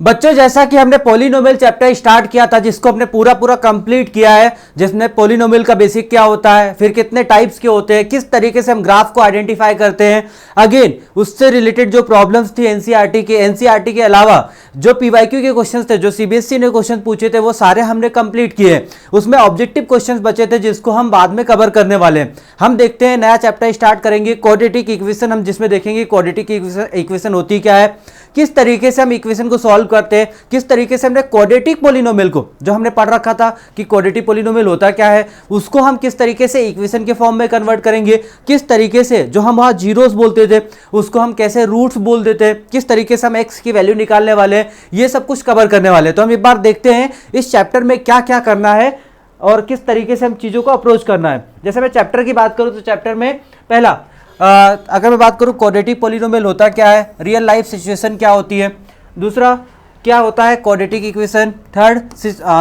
बच्चों जैसा कि हमने पॉलिनोमियल चैप्टर स्टार्ट किया था जिसको हमने पूरा कंप्लीट किया है, जिसमें पॉलिनोमियल का बेसिक क्या होता है, फिर कितने टाइप्स के होते हैं, किस तरीके से हम ग्राफ को आइडेंटिफाई करते हैं। अगेन उससे रिलेटेड जो प्रॉब्लम्स थी एनसीईआरटी के अलावा जो पीवाईक्यू के क्वेश्चंस थे, जो सीबीएसई ने क्वेश्चन पूछे थे, वो सारे हमने कंप्लीट किए। उसमें ऑब्जेक्टिव क्वेश्चंस बचे थे जिसको हम बाद में कवर करने वाले हैं। हम देखते हैं नया चैप्टर स्टार्ट करेंगे क्वाड्रेटिक इक्वेशन, हम जिसमें देखेंगे क्वाड्रेटिक इक्वेशन होती क्या है, किस तरीके से हम इक्वेशन को सॉल्व करते हैं, किस तरीके से हमने क्वाड्रेटिक पॉलिनोमियल को, जो हमने पढ़ रखा था कि क्वाड्रेटिक पॉलिनोमियल होता क्या है, उसको हम किस तरीके से इक्वेशन के फॉर्म में कन्वर्ट करेंगे, किस तरीके से जो हम वहां जीरोस बोलते थे उसको हम कैसे रूट्स बोल देते हैं, किस तरीके से हम एक्स की वैल्यू निकालने वाले हैं, ये सब कुछ कवर करने वाले हैं। तो हम एक बार देखते हैं इस चैप्टर में क्या क्या करना है और किस तरीके से हम चीजों को अप्रोच करना है। जैसे मैं चैप्टर की बात करूं तो चैप्टर में पहला अगर मैं बात करूं क्वाड्रेटिक पॉलिनोमियल होता क्या है, रियल लाइफ सिचुएशन क्या होती है, दूसरा क्या होता है quadratic equation, third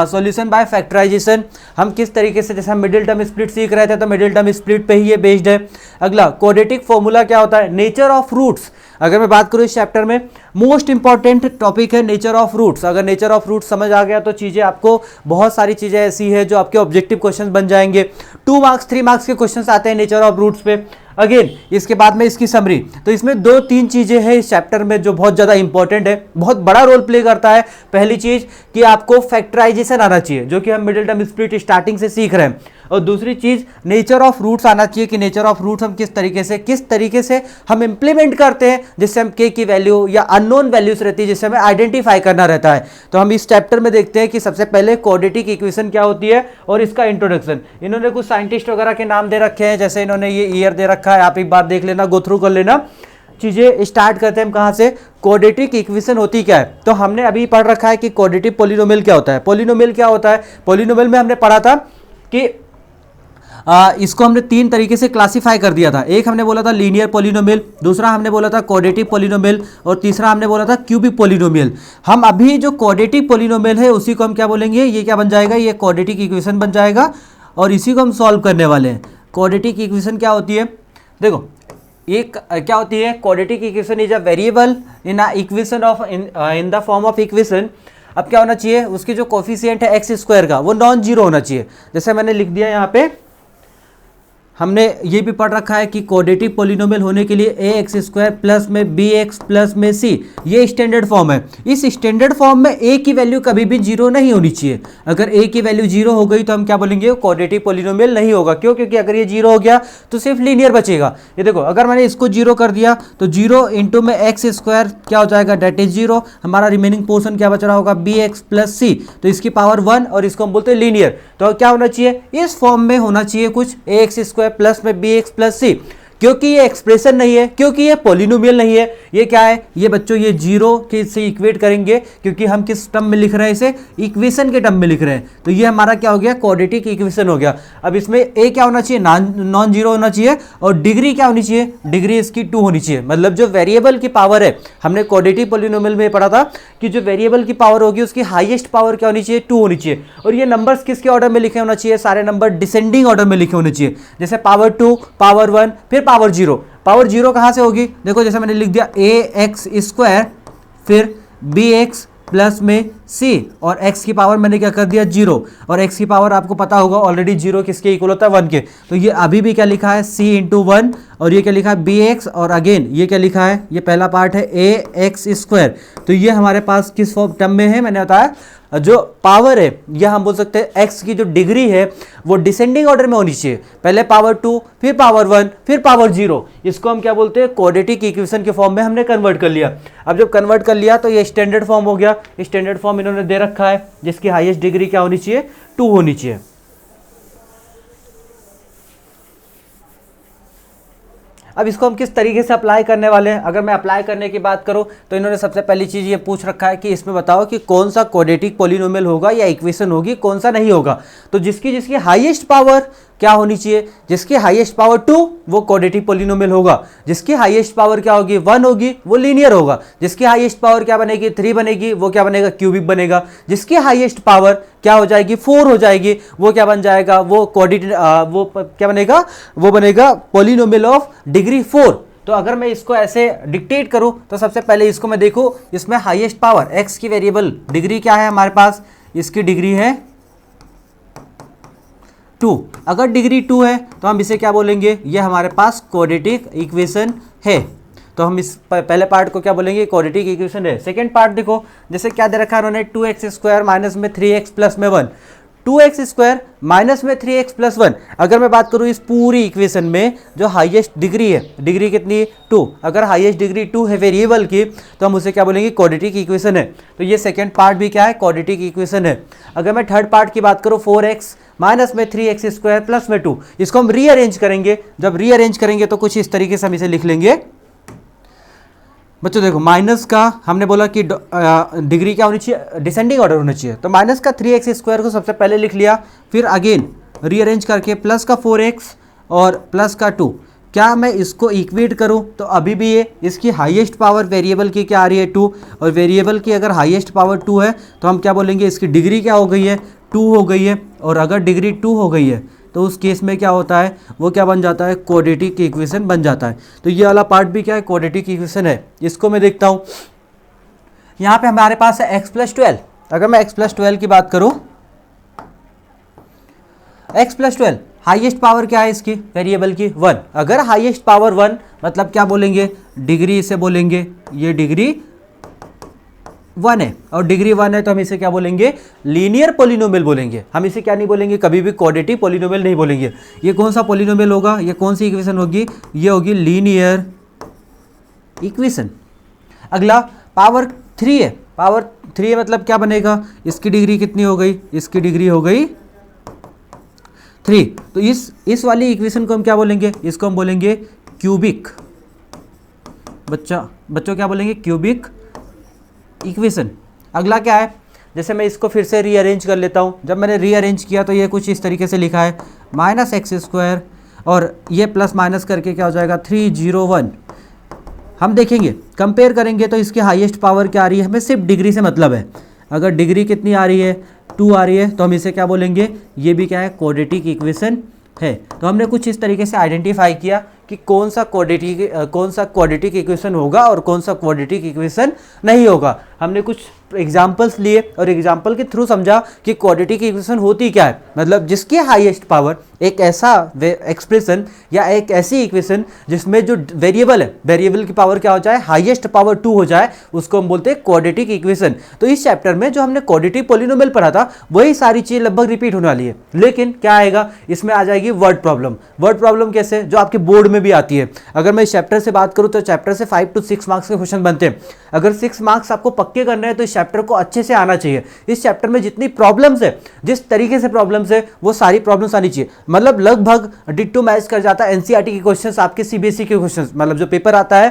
solution by factorisation, हम किस तरीके से, जैसे हम मिडिल टर्म स्प्लिट सीख रहे थे तो मिडिल टर्म स्प्लिट पे ही ये बेस्ड है। अगला क्वाड्रेटिक फॉर्मूला क्या होता है, नेचर ऑफ रूट्स, अगर मैं बात करूं इस चैप्टर में मोस्ट इंपॉर्टेंट टॉपिक है नेचर ऑफ रूट्स। अगर नेचर ऑफ रूट्स समझ आ गया तो चीज़ें आपको, बहुत सारी चीज़ें ऐसी है जो आपके ऑब्जेक्टिव क्वेश्चन बन जाएंगे। 2 मार्क्स 3 मार्क्स के क्वेश्चन आते हैं नेचर ऑफ रूट्स पे। अगेन इसके बाद में इसकी समरी, तो इसमें 2-3 चीजें हैं इस चैप्टर में जो बहुत ज्यादा इंपॉर्टेंट है, बहुत बड़ा रोल प्ले करता है। पहली चीज कि आपको फैक्टराइजेशन आना चाहिए जो कि हम मिडिल टर्म स्प्लिट स्टार्टिंग से सीख रहे हैं, और दूसरी चीज नेचर ऑफ रूट्स आना चाहिए कि नेचर ऑफ रूट्स हम किस तरीके से हम इंप्लीमेंट करते हैं जिससे हम के की वैल्यू या अननोन वैल्यूज रहती है जिससे हमें आइडेंटिफाई करना रहता है। तो हम इस चैप्टर में देखते हैं कि सबसे पहले क्वाड्रेटिक इक्वेशन क्या होती है और इसका इंट्रोडक्शन। इन्होंने कुछ साइंटिस्ट वगैरह के नाम दे रखे हैं, जैसे इन्होंने ये ईयर दे रखा है, आप एक बार देख लेना, गो थ्रू कर लेना। चीजें स्टार्ट करते हैं हम कहां से, क्वाड्रेटिक इक्वेशन होती क्या है। तो हमने अभी पढ़ रखा है कि क्वाड्रेटिक पॉलिनोमियल क्या होता है। पॉलिनोमियल क्या होता है, पॉलिनोमियल में हमने पढ़ा था कि इसको हमने 3 तरीके से क्लासिफाई कर दिया था। एक हमने बोला था लीनियर पॉलिनोमियल, दूसरा हमने बोला था क्वाड्रेटिक पॉलिनोमियल, और तीसरा हमने बोला था क्यूबिक पॉलिनोमियल। हम अभी जो क्वाड्रेटिक पॉलिनोमियल है उसी को हम क्या बोलेंगे, ये क्या बन जाएगा, ये क्वाड्रेटिक इक्वेशन बन जाएगा और इसी को हम सॉल्व करने वाले हैं। क्वाड्रेटिक इक्वेशन क्या होती है, देखो एक क्या होती है, quadratic equation is a variable in a equation of in the form of equation. अब क्या होना चाहिए, उसकी जो कोफिशिएंट है एक्स स्क्वायर का वो नॉन जीरो होना चाहिए। जैसे मैंने लिख दिया यहाँ पे, हमने ये भी पढ़ रखा है कि क्वाड्रेटिक पॉलिनोमियल होने के लिए ए एक्स स्क्वायर प्लस में बी एक्स प्लस में सी, ये स्टैंडर्ड फॉर्म है। इस स्टैंडर्ड फॉर्म में ए की वैल्यू कभी भी जीरो नहीं होनी चाहिए। अगर ए की वैल्यू जीरो हो गई तो हम क्या बोलेंगे, क्वाड्रेटिक पॉलिनोमियल नहीं होगा। क्यों, क्योंकि अगर ये जीरो हो गया तो सिर्फ लीनियर बचेगा। ये देखो अगर मैंने इसको जीरो कर दिया तो जीरो इंटू में एक्स स्क्वायर क्या हो जाएगा, डेट इज जीरो। हमारा रिमेनिंग पोर्शन क्या बच रहा होगा, बी एक्स प्लस सी, तो इसकी पावर 1 और इसको हम बोलते हैं लीनियर। तो क्या होना चाहिए, इस फॉर्म में होना चाहिए कुछ ए एक्स स्क्वायर प्लस में बी एक्स प्लस सी। क्योंकि ये एक्सप्रेशन नहीं है, क्योंकि ये पॉलिनोमियल नहीं है, ये क्या है, ये बच्चों ये जीरो के से इक्वेट करेंगे क्योंकि हम किस टर्म में लिख रहे हैं, इसे इक्वेशन के टर्म में लिख रहे हैं। तो ये हमारा क्या हो गया, क्वाड्रेटिक इक्वेशन हो गया। अब इसमें ए क्या होना चाहिए, नॉन जीरो होना चाहिए, और डिग्री क्या होनी चाहिए, डिग्री इसकी 2 होनी चाहिए। मतलब जो वेरिएबल की पावर है, हमने क्वाड्रेटिक पॉलिनोमियल में पढ़ा था कि जो वेरिएबल की पावर होगी उसकी हाईएस्ट पावर क्या होनी चाहिए, 2 होनी चाहिए। और ये नंबर्स किसके ऑर्डर में लिखे होना चाहिए, सारे नंबर डिसेंडिंग ऑर्डर में लिखे होने चाहिए। जैसे पावर 2, पावर 1, फिर पावर 0। पावर 0 कहां से होगी, देखो जैसे मैंने लिख दिया ए एक्स स्क्वायर फिर बी एक्स प्लस में सी, और x की पावर मैंने क्या कर दिया 0, और x की पावर आपको पता होगा ऑलरेडी 0 किसके इक्वल होता है, 1 के। तो ये अभी भी क्या लिखा है, c इंटू 1, और ये क्या लिखा है bx, और अगेन ये क्या लिखा है, ये पहला पार्ट है a एक्स स्क्वायर। तो ये हमारे पास किस फॉर्म टर्म में है, मैंने बताया जो पावर है, यह हम बोल सकते हैं x की जो डिग्री है वो डिसेंडिंग ऑर्डर में होनी चाहिए। पहले पावर 2, फिर पावर 1, फिर पावर 0। इसको हम क्या बोलते हैं, क्वाड्रेटिक इक्वेशन के फॉर्म में हमने कन्वर्ट कर लिया। अब जब कन्वर्ट कर लिया तो ये स्टैंडर्ड फॉर्म हो गया। स्टैंडर्ड फॉर्म इन्होंने दे रखा है जिसकी हाईएस्ट डिग्री क्या होनी चाहिए, 2 होनी चाहिए। अब इसको हम किस तरीके से अप्लाई करने वाले हैं, अगर मैं अप्लाई करने की बात करूं तो इन्होंने सबसे पहली चीज ये पूछ रखा है कि इसमें बताओ कि कौन सा क्वाड्रेटिक पॉलिनोमियल होगा या इक्वेशन होगी, कौन सा नहीं होगा। तो जिसकी हाईएस्ट पावर क्या होनी चाहिए, जिसकी हाईएस्ट पावर 2 वो क्वाड्रेटिक पॉलिनोमियल होगा। जिसकी हाईएस्ट पावर क्या होगी, 1 होगी, वो लीनियर होगा। जिसकी हाईएस्ट पावर क्या बनेगी, 3 बनेगी, वो क्या बनेगा, क्यूबिक बनेगा। जिसकी हाईएस्ट पावर क्या हो जाएगी, 4 हो जाएगी, वो क्या बन जाएगा, वो क्या बनेगा, वो बनेगा पॉलिनोमियल ऑफ डिग्री 4। तो अगर मैं इसको ऐसे डिक्टेट करूं तो सबसे पहले इसको मैं देखूं, इसमें हाईएस्ट पावर x की वेरिएबल डिग्री क्या है हमारे पास, इसकी डिग्री है 2। अगर डिग्री 2 है तो हम इसे क्या बोलेंगे, ये हमारे पास क्वाड्रेटिक इक्वेशन है। तो हम इस पहले पार्ट को क्या बोलेंगे, क्वाड्रेटिक इक्वेशन है। सेकंड पार्ट देखो, जैसे क्या दे रखा है उन्होंने, 2x² माइनस में 3x प्लस में 1, 2x² माइनस में 3x प्लस 1। अगर मैं बात करूं इस पूरी इक्वेशन में जो हाईएस्ट डिग्री है, डिग्री कितनी है 2, अगर हाईएस्ट डिग्री 2 है वेरिएबल की तो हम उसे क्या बोलेंगे, क्वाड्रेटिक इक्वेशन है। तो ये सेकंड पार्ट भी क्या है, क्वाड्रेटिक इक्वेशन है। अगर मैं थर्ड पार्ट की बात करूं, 4x माइनस में 3x² प्लस में 2, इसको हम रीअरेंज करेंगे। जब रीअरेंज करेंगे तो कुछ इस तरीके से हम इसे लिख लेंगे। बच्चों देखो, माइनस का हमने बोला कि डिग्री क्या होनी चाहिए, डिसेंडिंग ऑर्डर होना चाहिए। तो माइनस का 3x² को सबसे पहले लिख लिया, फिर अगेन रीअरेंज करके प्लस का 4x और प्लस का 2। क्या मैं इसको इक्वेट करूं तो अभी भी ये इसकी हाईएस्ट पावर वेरिएबल की क्या आ रही है 2, और वेरिएबल की अगर हाईएस्ट पावर 2 है तो हम क्या बोलेंगे, इसकी डिग्री क्या हो गई है, 2 हो गई है। और अगर डिग्री 2 हो गई है तो उस केस में क्या होता है, वो क्या बन जाता है, क्वाड्रेटिक इक्वेशन बन जाता है। तो ये वाला पार्ट भी क्या है, क्वाड्रेटिक इक्वेशन है। इसको मैं देखता हूँ, यहाँ पे हमारे पास है x प्लस 12। अगर मैं x प्लस 12 की बात करूँ, x प्लस 12 हाईएस्ट पावर क्या है इसकी वेरिएबल की 1। अगर हाईएस्ट पावर 1 मतलब क्या बोलेंगे, डिग्री इसे बोलेंगे, ये डिग्री 1 है और डिग्री 1 है तो हम इसे क्या बोलेंगे, लीनियर पॉलिनोमियल बोलेंगे। हम इसे क्या नहीं बोलेंगे, कभी भी क्वाड्रेटिक पॉलिनोमियल नहीं बोलेंगे। ये कौन सा पॉलिनोमियल होगा, ये कौन सी इक्वेशन होगी, ये होगी लीनियर इक्वेशन। अगला पावर 3 है, पावर 3 है मतलब क्या बनेगा, इसकी डिग्री कितनी हो गई, इसकी डिग्री हो गई 3। तो इस वाली इक्वेशन को हम क्या बोलेंगे, इसको हम बोलेंगे क्यूबिक। बच्चों क्या बोलेंगे, क्यूबिक इक्वेशन। अगला क्या है, जैसे मैं इसको फिर से रीअरेंज कर लेता हूँ। जब मैंने रीअरेंज किया तो ये कुछ इस तरीके से लिखा है, माइनस x² और ये प्लस माइनस करके क्या हो जाएगा 301। हम देखेंगे, कंपेयर करेंगे तो इसकी हाईएस्ट पावर क्या आ रही है, हमें सिर्फ डिग्री से मतलब है। अगर डिग्री कितनी आ रही है, 2 आ रही है, तो हम इसे क्या बोलेंगे, ये भी क्या है, क्वाड्रेटिक इक्वेशन है। तो हमने कुछ इस तरीके से आइडेंटिफाई किया कि कौन सा क्वाड्रेटिक इक्वेशन होगा और कौन सा क्वाड्रेटिक इक्वेशन नहीं होगा। हमने कुछ एग्जाम्पल्स लिए और एग्जाम्पल के थ्रू समझा कि क्वाड्रेटिक इक्वेशन होती क्या है, मतलब जिसकी हाईएस्ट पावर, एक ऐसा एक्सप्रेशन या एक ऐसी इक्वेशन जिसमें जो वेरिएबल है, वेरिएबल की पावर क्या हो जाए, हाईएस्ट पावर 2 हो जाए, उसको हम बोलते हैं क्वाड्रेटिक इक्वेशन। तो इस चैप्टर में जो हमने क्वाड्रेटिक पॉलिनोमियल पढ़ा था वही सारी चीज़ लगभग रिपीट होने वाली है, लेकिन क्या आएगा, इसमें आ जाएगी वर्ड प्रॉब्लम। वर्ड प्रॉब्लम कैसे, जो आपके बोर्ड में भी आती है। अगर मैं इस चैप्टर से बात करूं तो चैप्टर से 5 to 6 मार्क्स के क्वेश्चन बनते हैं। अगर 6 मार्क्स आपको पक्के करने हैं तो इस चैप्टर को अच्छे से आना चाहिए। इस चैप्टर में जितनी प्रॉब्लम्स है, जिस तरीके से प्रॉब्लम्स है, वो सारी प्रॉब्लम्स आनी चाहिए। मतलब लगभग डिट्टो मैच कर जाता है एनसीईआरटी के क्वेश्चंस आपके सीबीएसई के क्वेश्चंस, मतलब जो पेपर आता है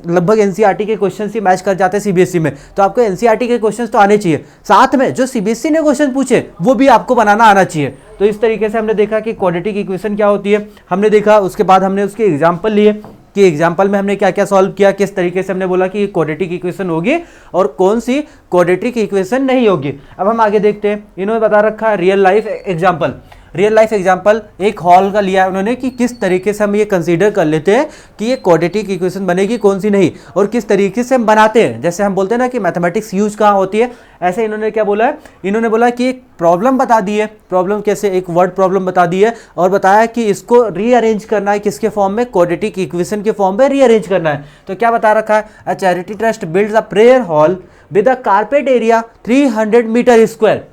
लगभग एनसीईआरटी के क्वेश्चंस ही मैच कर जाते हैं सीबीएसई में। तो आपको एनसीईआरटी के क्वेश्चंस तो आने चाहिए, साथ में जो सीबीएसई ने क्वेश्चन पूछे वो भी आपको बनाना आना चाहिए। तो इस तरीके से हमने देखा कि क्वाड्रेटिक इक्वेशन क्या होती है, हमने देखा। उसके बाद हमने उसके एग्जाम्पल लिए कि एग्जाम्पल में हमने क्या क्या सॉल्व किया, किस तरीके से हमने बोला कि क्वाड्रेटिक इक्वेशन होगी और कौन सी क्वाड्रेटिक इक्वेशन नहीं होगी। अब हम आगे देखते हैं, इन्होंने बता रखा है real life example. Real life example एक हॉल का लिया है उन्होंने कि किस तरीके से हम ये कंसीडर कर लेते हैं कि ये क्वाड्रेटिक इक्वेशन बनेगी, कौन सी नहीं, और किस तरीके से हम बनाते हैं। जैसे हम बोलते हैं ना कि मैथमेटिक्स यूज कहाँ होती है, ऐसे इन्होंने क्या बोला है, इन्होंने बोला कि एक प्रॉब्लम बता दी है। प्रॉब्लम कैसे, एक वर्ड प्रॉब्लम बता दी है और बताया कि इसको रीअरेंज करना है, किसके फॉर्म में, क्वाड्रेटिक इक्वेशन के फॉर्म में रीअरेंज करना है। तो क्या बता रखा है, a charity trust builds a prayer hall with a carpet area 300 metre square,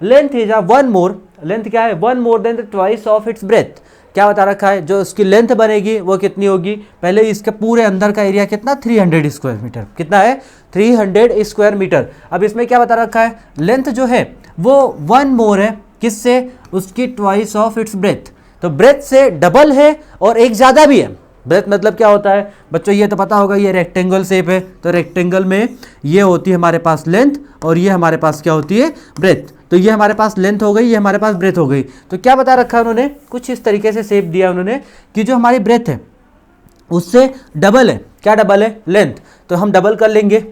length is one more, length क्या है, 1 more than the twice of its breadth. क्या बता रखा है, जो उसकी लेंथ बनेगी वो कितनी होगी, पहले इसके पूरे अंदर का एरिया कितना, 300 स्क्वायर मीटर, कितना है, 300 स्क्वायर मीटर। अब इसमें क्या बता रखा है, लेंथ जो है वो 1 more है, किससे, उसकी ट्वाइस ऑफ इट्स ब्रेथ। तो ब्रेथ से डबल है और एक ज़्यादा भी है। ब्रेथ मतलब क्या होता है बच्चों, ये तो पता होगा, ये रेक्टेंगल शेप है, तो रेक्टेंगल में ये होती है हमारे पास लेंथ और ये हमारे पास क्या होती है, ब्रेथ। तो ये हमारे पास लेंथ हो गई, ये हमारे पास ब्रेथ हो गई। तो क्या बता रखा है उन्होंने, कुछ इस तरीके से शेप दिया उन्होंने कि जो हमारी ब्रेथ है उससे डबल है, क्या डबल है, लेंथ। तो हम डबल कर लेंगे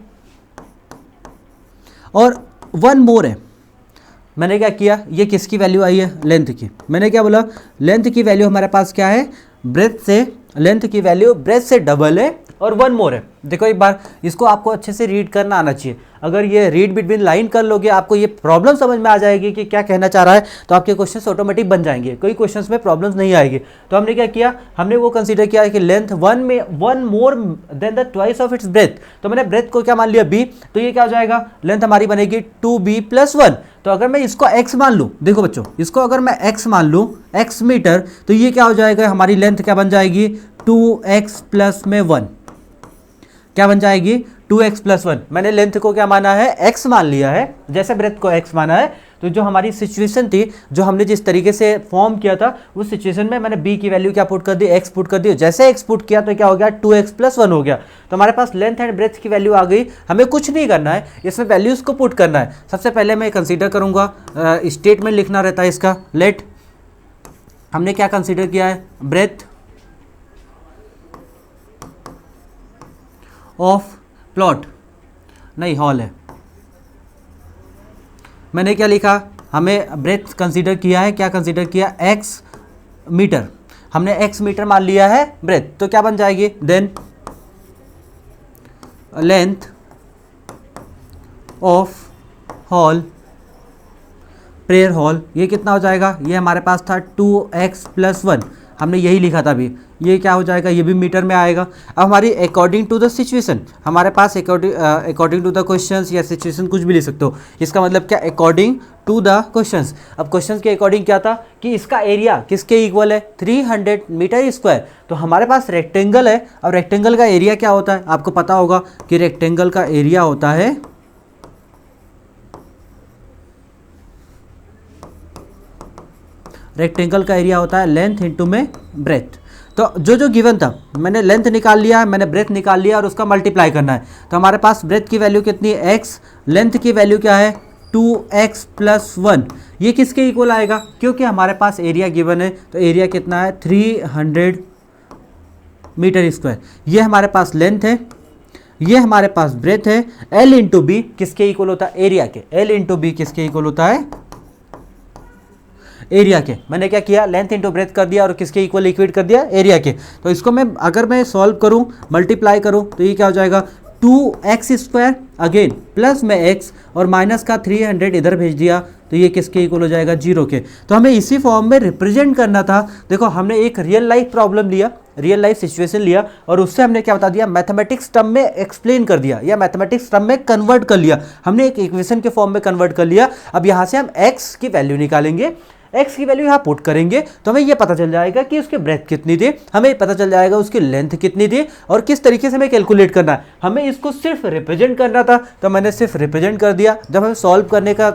और 1 more है। मैंने क्या किया, ये किसकी वैल्यू आई है, लेंथ की। मैंने क्या बोला, लेंथ की वैल्यू हमारे पास क्या है, ब्रेथ से लेंथ की वैल्यू ब्रेथ से डबल है और वन मोर है। देखो एक बार इसको आपको अच्छे से रीड करना आना चाहिए। अगर ये रीड बिटवीन लाइन कर लोगे, आपको ये प्रॉब्लम समझ में आ जाएगी कि क्या कहना चाह रहा है, तो आपके क्वेश्चंस ऑटोमेटिक बन जाएंगे, कोई क्वेश्चंस में प्रॉब्लम्स नहीं आएगी। तो हमने क्या किया, हमने वो कंसीडर किया कि length one more than the twice of its breath. तो मैंने ब्रेथ को क्या मान लिया b, तो ये क्या हो जाएगा, लेंथ हमारी बनेगी 2b + 1। तो अगर मैं इसको x मान लूँ, देखो बच्चों इसको अगर मैं x मान लूँ, x मीटर, तो ये क्या हो जाएगा, हमारी लेंथ क्या बन जाएगी 2x + में 1, क्या बन जाएगी 2x + 1। मैंने लेंथ को क्या माना है, x मान लिया है, जैसे ब्रेथ को x माना है। तो जो हमारी सिचुएशन थी, जो हमने जिस तरीके से फॉर्म किया था, उस सिचुएशन में मैंने b की वैल्यू क्या पुट कर दी, x पुट कर दी। जैसे x पुट किया तो क्या हो गया, 2x + 1 हो गया। तो हमारे पास लेंथ एंड ब्रेथ की वैल्यू आ गई। हमें कुछ नहीं करना है, इसमें वैल्यूज़ को पुट करना है। सबसे पहले मैं कंसिडर करूँगा, स्टेटमेंट लिखना रहता है इसका। लेट, हमने क्या कंसिडर किया है, ब्रेथ ऑफ प्लॉट, नहीं हॉल है। मैंने क्या लिखा, हमें ब्रेथ कंसीडर किया है, क्या कंसीडर किया, x मीटर। हमने x मीटर मान लिया है ब्रेथ, तो क्या बन जाएगी, then length of hall, prayer hall, ये कितना हो जाएगा, ये हमारे पास था 2x + 1, हमने यही लिखा था अभी। ये क्या हो जाएगा, ये भी मीटर में आएगा। अब हमारी अकॉर्डिंग टू द सिचुएशन, हमारे पास अकॉर्डिंग टू द क्वेश्चंस या सिचुएशन कुछ भी लिख सकते हो। इसका मतलब क्या, अकॉर्डिंग टू द क्वेश्चंस। अब क्वेश्चंस के अकॉर्डिंग क्या था कि इसका एरिया किसके इक्वल है, 300 मीटर स्क्वायर। तो हमारे पास रेक्टेंगल है, और रेक्टेंगल का एरिया क्या होता है, आपको पता होगा कि रेक्टेंगल का एरिया होता है लेंथ इंटू में ब्रेथ। तो जो गिवन था, मैंने लेंथ निकाल लिया, मैंने ब्रेथ निकाल लिया, और उसका मल्टीप्लाई करना है। तो हमारे पास ब्रेथ की वैल्यू कितनी है, x, लेंथ की वैल्यू क्या है 2x + 1। ये किसके इक्वल आएगा, क्योंकि हमारे पास एरिया गिवन है, तो एरिया कितना है 300 मीटर स्क्वायर। ये हमारे पास लेंथ है, ये हमारे पास ब्रेथ है। l इंटू बी किसके इक्वल होता है, एरिया के। l इंटू बी किसके इक्वल होता है, एरिया के। मैंने क्या किया, लेंथ इंटू ब्रेथ कर दिया और किसके इक्वल इक्वेट कर दिया, एरिया के। तो इसको मैं अगर मैं सॉल्व करूं, मल्टीप्लाई करूं, तो ये क्या हो जाएगा 2x² अगेन प्लस में x और माइनस का 300 इधर भेज दिया, तो ये किसके इक्वल हो जाएगा, 0 के। तो हमें इसी फॉर्म में रिप्रेजेंट करना था। देखो हमने एक रियल लाइफ प्रॉब्लम लिया, रियल लाइफ सिचुएशन लिया, और उससे हमने क्या बता दिया, मैथमेटिक्स टर्म में एक्सप्लेन कर दिया या मैथमेटिक्स टर्म में कन्वर्ट कर लिया। हमने एक इक्वेशन के फॉर्म में कन्वर्ट कर लिया। अब यहाँ से हम x की वैल्यू निकालेंगे, x की वैल्यू यहाँ पुट करेंगे, तो हमें ये पता चल जाएगा कि उसके ब्रेथ कितनी थी, हमें पता चल जाएगा उसकी लेंथ कितनी थी, और किस तरीके से हमें कैलकुलेट करना है। हमें इसको सिर्फ रिप्रेजेंट करना था, तो मैंने सिर्फ रिप्रेजेंट कर दिया। जब हमें सॉल्व करने का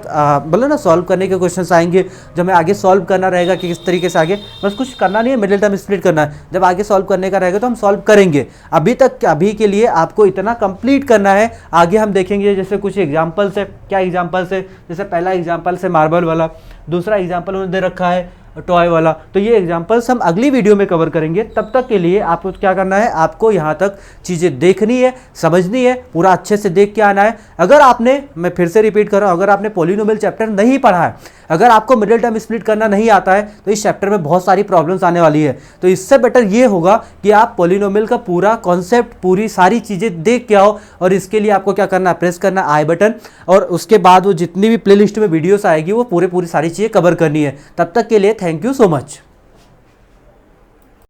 बोलो ना, सॉल्व करने के क्वेश्चंस आएंगे, जब हमें आगे सॉल्व करना रहेगा कि किस तरीके से आगे, बस कुछ करना नहीं है, मिडिल टर्म स्प्लिट करना है। जब आगे सॉल्व करने का रहेगा तो हम सॉल्व करेंगे। अभी के लिए आपको इतना कंप्लीट करना है, आगे हम देखेंगे जैसे कुछ एग्जाम्पल्स है। क्या एग्जाम्पल्स है, जैसे पहला एग्जाम्पल है मार्बल वाला, दूसरा एग्जाम्पल उन्होंने दे रखा है टॉय वाला। तो ये एग्जांपल्स हम अगली वीडियो में कवर करेंगे। तब तक के लिए आपको क्या करना है, आपको यहाँ तक चीज़ें देखनी है, समझनी है, पूरा अच्छे से देख के आना है। अगर आपने, मैं फिर से रिपीट कर रहा हूँ, अगर आपने पॉलिनोमियल चैप्टर नहीं पढ़ा है, अगर आपको मिडिल टर्म स्प्लिट करना नहीं आता है, तो इस चैप्टर में बहुत सारी प्रॉब्लम्स आने वाली है। तो इससे बेटर ये होगा कि आप पॉलिनोमियल का पूरा कॉन्सेप्ट, पूरी सारी चीज़ें देख के आओ। और इसके लिए आपको क्या करना है, प्रेस करना आई बटन, और उसके बाद वो जितनी भी प्लेलिस्ट में वीडियोस आएगी वो पूरी सारी चीज़ें कवर करनी है। तब तक के लिए थैंक यू सो मच।